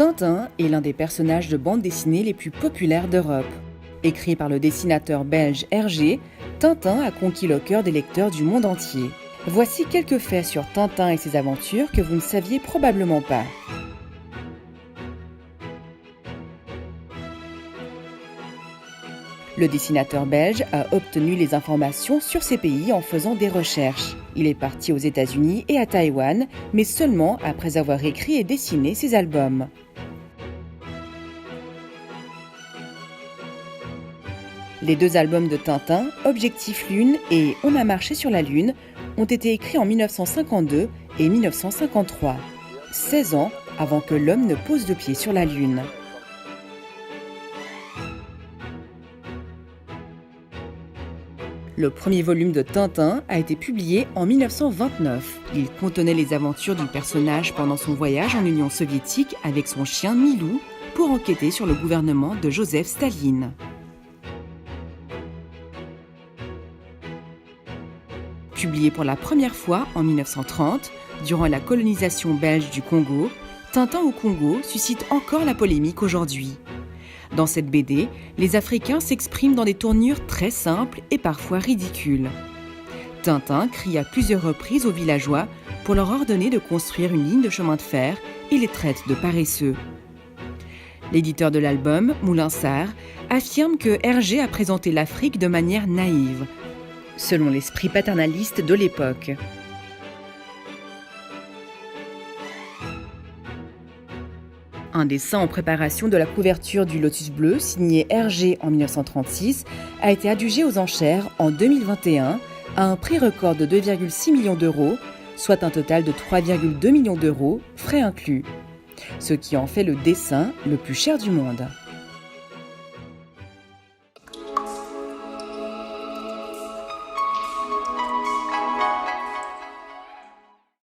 Tintin est l'un des personnages de bande dessinée les plus populaires d'Europe. Écrit par le dessinateur belge Hergé, Tintin a conquis le cœur des lecteurs du monde entier. Voici quelques faits sur Tintin et ses aventures que vous ne saviez probablement pas. Le dessinateur belge a obtenu les informations sur ces pays en faisant des recherches. Il est parti aux États-Unis et à Taïwan, mais seulement après avoir écrit et dessiné ses albums. Les deux albums de Tintin, Objectif Lune et On a marché sur la Lune, ont été écrits en 1952 et 1953, 16 ans avant que l'homme ne pose le pied sur la Lune. Le premier volume de Tintin a été publié en 1929. Il contenait les aventures du personnage pendant son voyage en Union soviétique avec son chien Milou pour enquêter sur le gouvernement de Joseph Staline. Publié pour la première fois en 1930, durant la colonisation belge du Congo, Tintin au Congo suscite encore la polémique aujourd'hui. Dans cette BD, les Africains s'expriment dans des tournures très simples et parfois ridicules. Tintin crie à plusieurs reprises aux villageois pour leur ordonner de construire une ligne de chemin de fer et les traite de paresseux. L'éditeur de l'album, Moulinsart, affirme que Hergé a présenté l'Afrique de manière naïve, selon l'esprit paternaliste de l'époque. Un dessin en préparation de la couverture du Lotus bleu, signé Hergé en 1936, a été adjugé aux enchères en 2021 à un prix record de 2,6 millions d'euros, soit un total de 3,2 millions d'euros, frais inclus. Ce qui en fait le dessin le plus cher du monde.